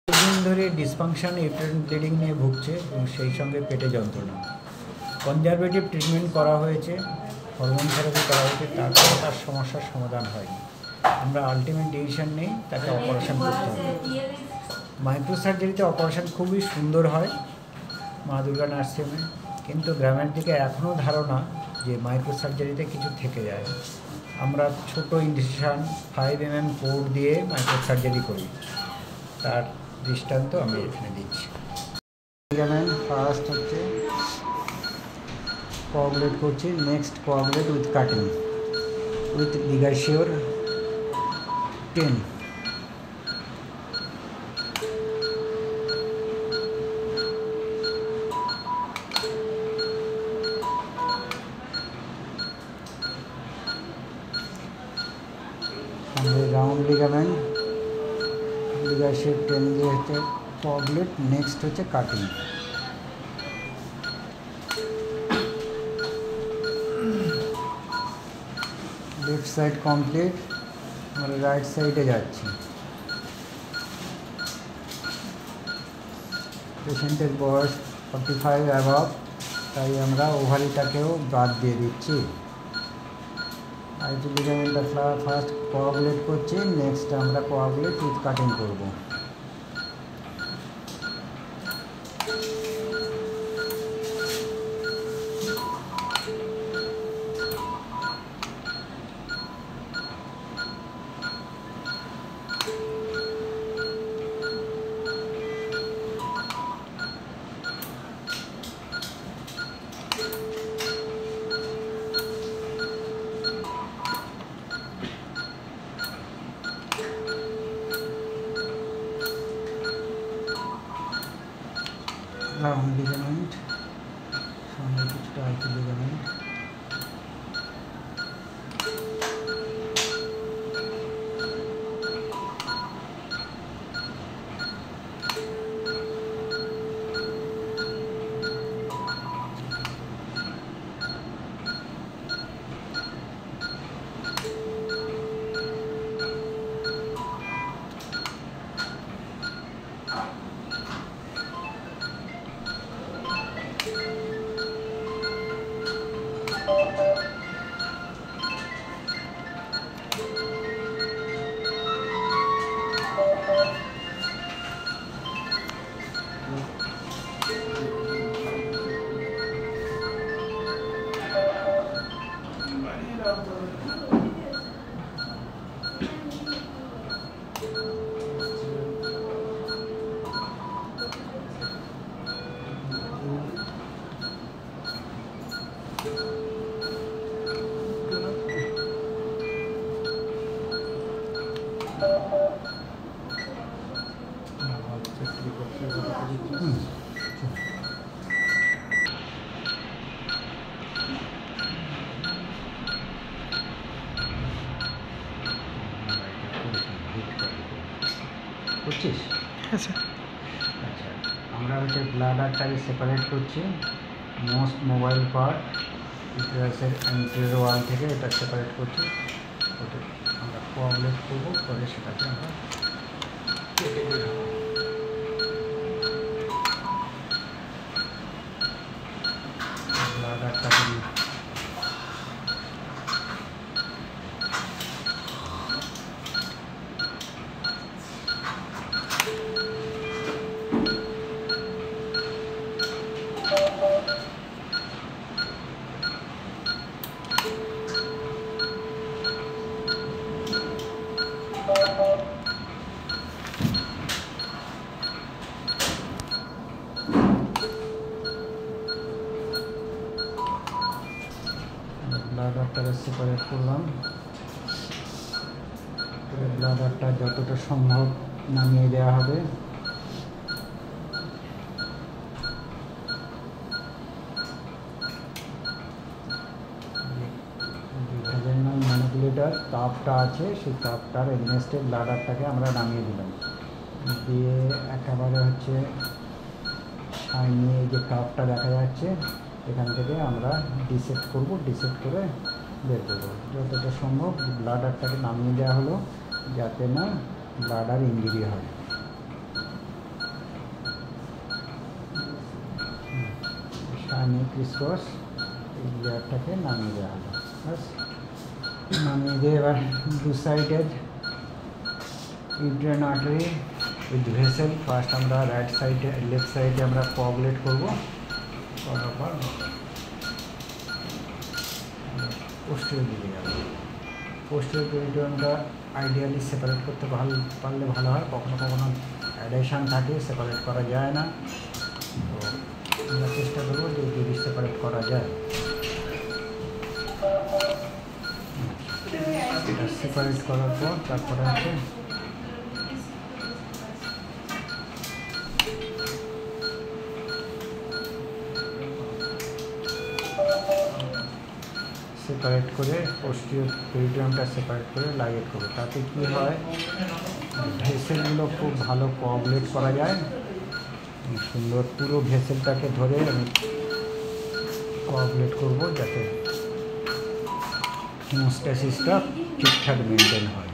দিন ধরে dysfunction uterine bleeding নিয়ে ভুগছে এবং সেই সঙ্গে পেটে যন্ত্রণা। কনজারভেটিভ ট্রিটমেন্ট করা হয়েছে, হরমোন থেরাপি করা হয়েছে, তারপরে তার সমস্যার সমাধান হয়নি। আমরা আলটিমেট ডিসিশন নেই তাকে অপারেশন করতে হবে। মাইক্রো সার্জারিতে অপারেশন খুবই সুন্দর হয় মা দুর্গা নার্সিংহোমে, কিন্তু গ্রামের দিকে এখনও ধারণা যে মাইক্রো সার্জারিতে কিছু থেকে যায়। আমরা ছোট ইনসিশন 5 mm পোর্ট দিয়ে মাইক্রো সার্জারি করি, তার দৃষ্টান্ত আমি এখানে দিচ্ছি। ফার্স্ট হচ্ছে কোয়াগুলেট করছি, next coagulate with cutting with LigaSure 10। Round ligament LigaSure 10 দিয়ে হচ্ছে কোয়াগুলেট, নেক্সট হচ্ছে কাটিং। লেফট সাইড কমপ্লিট, আমরা রাইট সাইডে যাচ্ছি। পেশেন্টের বয়স 45 অ্যাবভ, তাই আমরা ওভারিটাকেও বাদ দিয়ে দিচ্ছি। আইটি লিগামেন্টটা ফার্স্ট কোয়াগুলেট করছি, নেক্সট আমরা কোয়াগুলেট উইথ কাটিং করব। রাউন্ড লিগামেন্ট, সামনে কিছুটা আইটি লিগামেন্ট। করছিস? আচ্ছা, আমরা হচ্ছে ব্লাডারটাকে সেপারেট করছি। মোস্ট মোবাইল পার্ট ইউটেরাসের এন্ট্রির ওয়াল থেকে এটা সেপারেট করছি। ওটা আমরা কোয়াগুলেট করবো, করে সেটাকে আমরা কেটে দেবো। ব্লাডারটাকে ব্লাডারটাকে সেপারেট করলাম। ব্লাডারটা যতটা সম্ভব নামিয়ে দেওয়া হবে। ম্যানিপুলেটর কাপটা আছে, সেই কাপটার এগনেস্টে ব্লাডারটাকে আমরা নামিয়ে দিলাম, দিয়ে একেবারে হচ্ছে নিয়ে যে কাপটা দেখা যাচ্ছে এখান থেকে আমরা ডিসেক্ট করব, ডিসেক্ট করে বের করবো। যতটা সম্ভব ব্লাডারটাকে নামিয়ে দেওয়া হলো যাতে না ব্লাডার ইনজুরি হয়। ক্রিসক্রস এই লেয়ারটাকে নামিয়ে দেওয়া হলো। বাস নামিয়ে দিয়ে এবার দু সাইডের uterine artery with vessel first আমরা রাইট সাইডে লেফট সাইডে আমরা কোয়াগুলেট করবো, করার পর পোস্টেরিয়র দিকে যাবো। পোস্টেরিয়র পেরিটোনিয়ামটা আইডিয়ালি সেপারেট করতে পারলে ভালো হয়, কখনো কখনো অ্যাডেশন থাকে, সেপারেট করা যায় না, তো আমরা চেষ্টা করবো যে যদি সেপারেট করা যায়। এটা সেপারেট করার পর তারপরে হচ্ছে সেপারেট করে পোস্টেরিয়র পেরিটোনিয়ামটা সেপারেট করে লাইগেট করবো। তাতে কী হয়, ভেসেলগুলো খুব ভালো কোয়াগুলেট করা যায়, সুন্দর পুরো ভেসেলটাকে ধরে আমি কোয়াগুলেট করবো যাতে হিমোস্ট্যাসিসটা ঠিকঠাক মেনটেন হয়।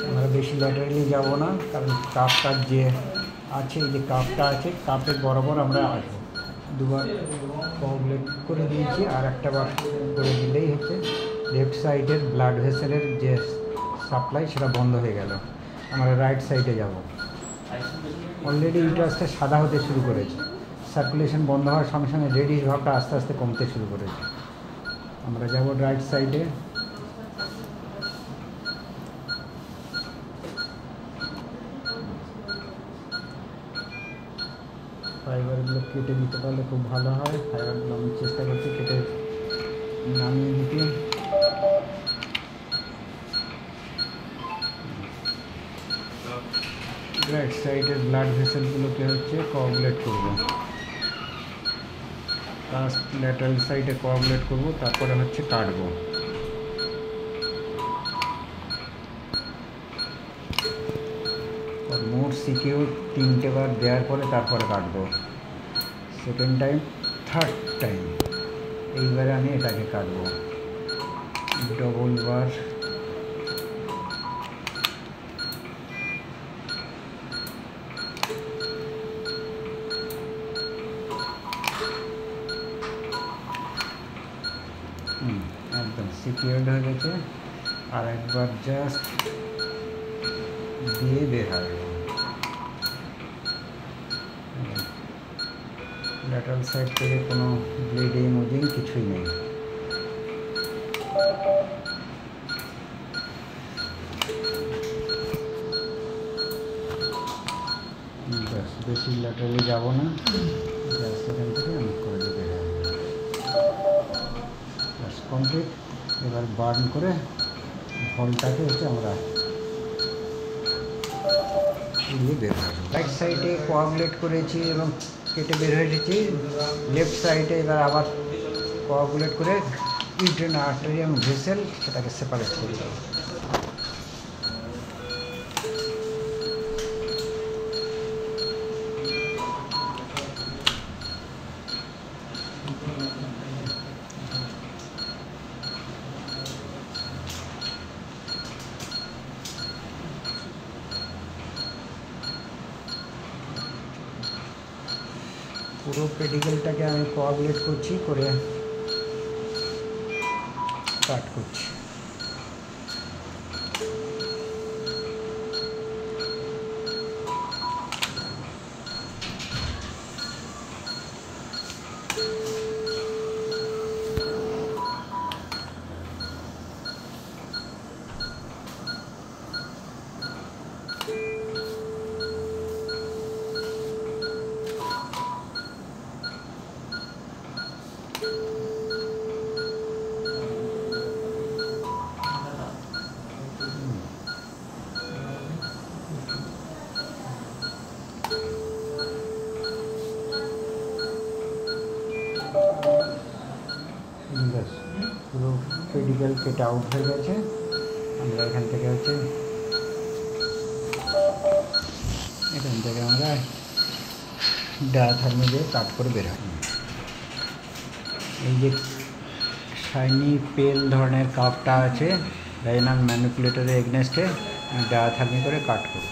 আমরা বেশি ল্যাটারালি যাব না, কারণ কাপটার যে আছে, এই যে কাপটা আছে, কাপের বরাবর আমরা আসবো। দুবার কোয়াগুলেট করে দিয়েছি, আর একটা বার করে দিলেই হচ্ছে লেফট সাইডের ব্লাড ভেসেলের যে সাপ্লাই সেটা বন্ধ হয়ে গেল। আমরা রাইট সাইডে যাব। অলরেডি ইউটারাসটা সাদা হতে শুরু করেছে, সার্কুলেশন বন্ধ হওয়ার সঙ্গে সঙ্গে রেডিশ ভাবটা আস্তে আস্তে কমতে শুরু করেছে। আমরা যাব রাইট সাইডে। ফাইবারগুলো কেটে দিতে পারলে খুব ভালো হয়। ফাইবারগুলো আমি চেষ্টা করছি কেটে নামিয়ে দিতে। রাইট সাইডের ব্লাড ভেসেলগুলোকে হচ্ছে কোয়াগুলেট করবো, ফার্স্ট ল্যাটারাল সাইডে কোয়াগুলেট করবো, তারপরে হচ্ছে কাটবো। মোট সিকিউর 3টে বার দেওয়ার পরে তারপরে কাটবো, সেকেন্ড টাইম, থার্ড টাইম। এইবারে আমি এটাকে কাটবো ডবল বার। একদম সিকিউরড হয়ে গেছে, আর একবার জাস্ট দিয়ে বের হয়। ল্যাটারাল সাইড থেকে কোনো ব্লিডিং মুডিং কিছুই নেই। বেশি ল্যাটারালি যাব না, জাস্ট এখান থেকে আমি করে দিয়ে বের হয়। কমপ্লিট। এবার বার্ন করে ভলটাকে হচ্ছে আমরা দিয়ে বের হয়ে যাবো। রাইট সাইডে কোয়াগুলেট করেছি এবং কেটে বের হয়ে এসেছি। লেফট সাইডে এবার আবার কোয়াগুলেট করে ইউটেরাইন আর্টারি এবং ভেসেল সেটাকে সেপারেট করে দেবো। পুরো পেডিকেলটাকে আমি কোয়াগুলেট করছি, করে কাট করছি। পুরো পেডিকেল কেটে আউট হয়ে গেছে। আমরা এখান থেকে হচ্ছে আমরা ডায়াথার্মে দিয়ে কাট করে বের হয়। এই যে শাইনি পেল ধরনের কাপটা আছে, ডাইনাম ম্যানিপুলেটরের এগনেস্টে ডায়াথার্মি করে কাট করব।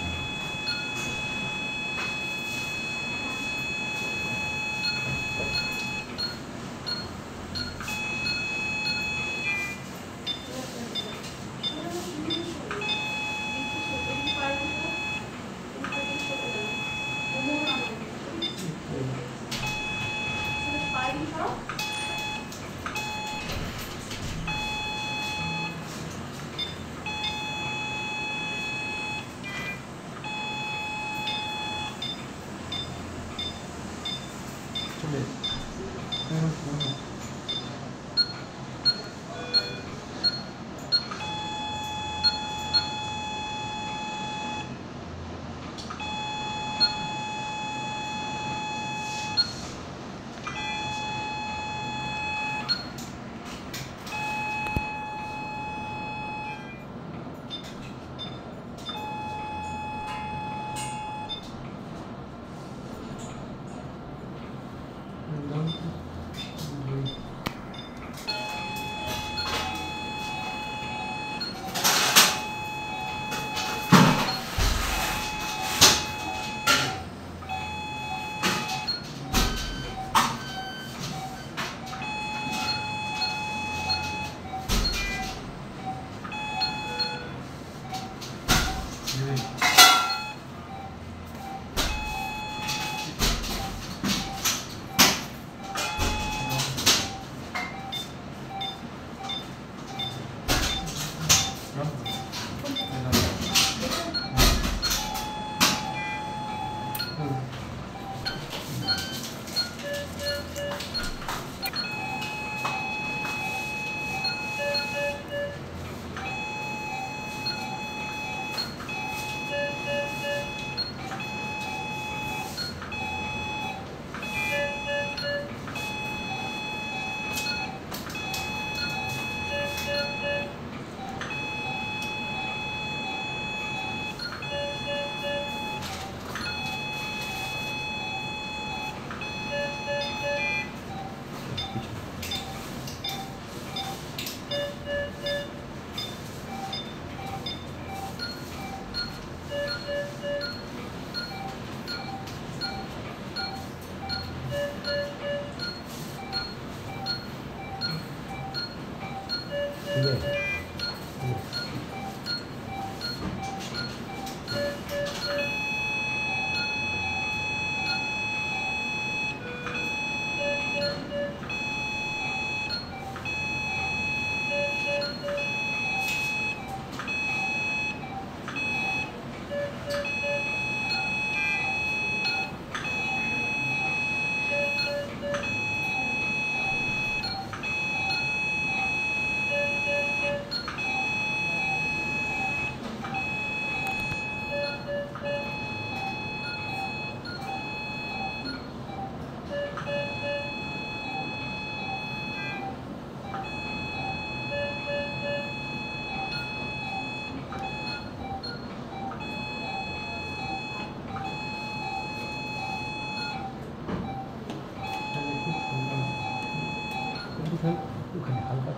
ওখানে হালকা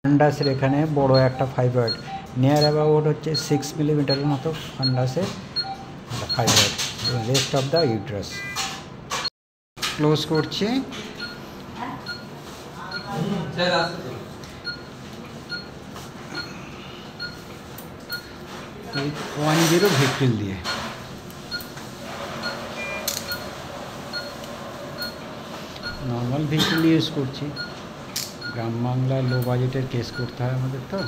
ফান্ডাসের এখানে বড় একটা ফাইব্রয়েড নিয়ার অ্যাবাউট হচ্ছে 6 মিলিমিটারের মতো ফান্ডাসের fibroid, rest of the uterus. Close করছি। এই 10 ভিট্রিল দিয়ে নর্মাল ভিট্রিল ইউজ করছি। গ্রাম বাংলায় লো বাজেটের কেস করতে হয় আমাদের, তো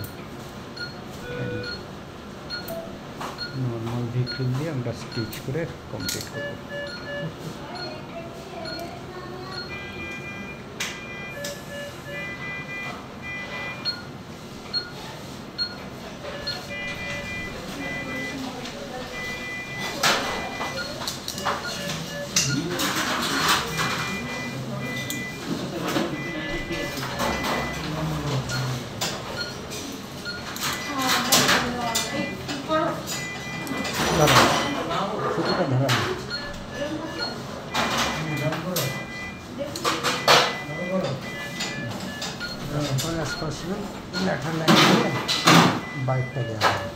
নর্মাল ভিট্রিল দিয়ে আমরা স্টিচ করে কমপ্লিট করব। সুতোটা ধরা আশপাশ লেখা লাগিয়ে বাইকটা দেওয়া হয়।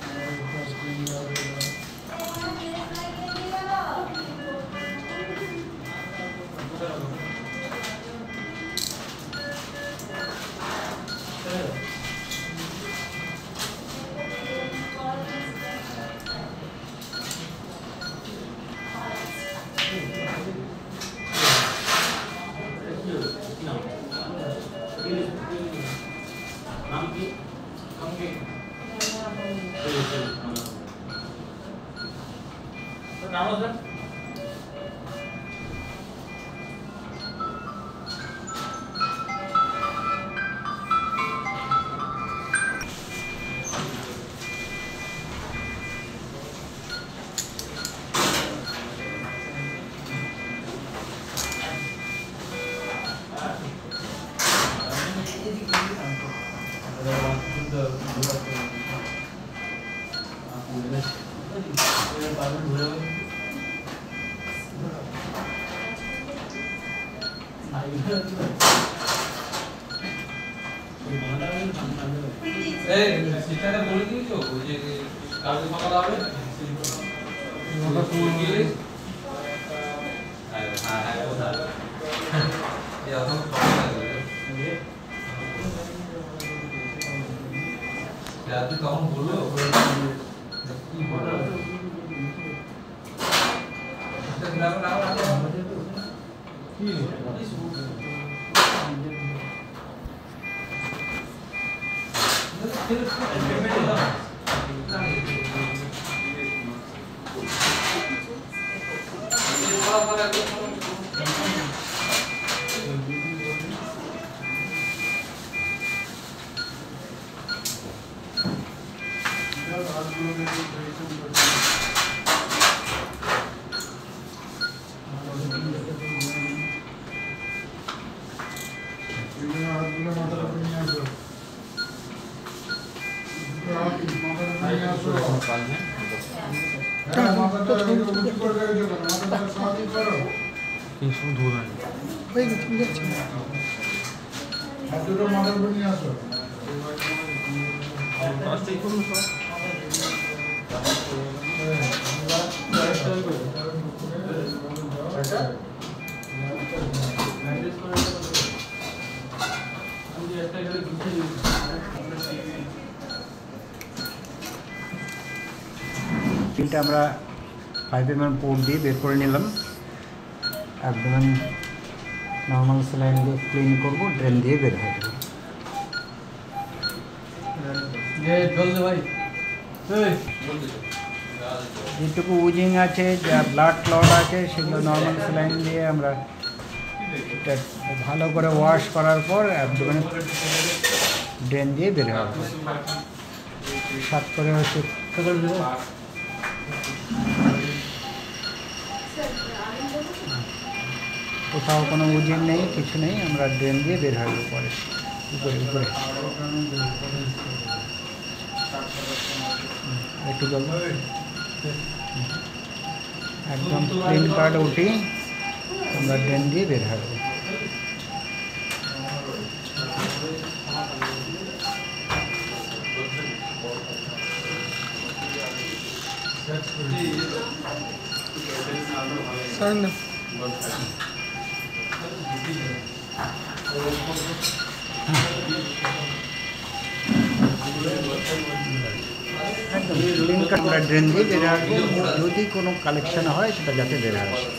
এই সেটা বলে দিই তো ওই যে তখন বললো তিনটা আমরা 5 mm পোর্ট দিয়ে বের করে নিলাম। একদম নর্মাল স্যালাইন দিয়ে ক্লিন করব, ড্রেন দিয়ে বের হয়ে যাবে। যেটুকু উজিং আছে, যা ব্লাড ক্লট আছে, সেগুলো নর্মাল স্যালাইন দিয়ে আমরা এটা ভালো করে ওয়াশ করার পর একদম ড্রেন দিয়ে বের হবে। সাত করে হচ্ছে কোথাও কোনো উজিং নেই, কিছু নেই, আমরা ড্রেন দিয়ে বের হয়ে যাবো পরে উপরে উপরে একটু জল একদম ক্লিন কার্ড উঠি আমরা ড্রেন দিয়ে বের হয়ে যাবো। একদম ক্লিন কাট আমরা ড্রেন দিয়ে বের আসবো, যদি কোনো কালেকশন হয় সেটা যাতে বের আসে।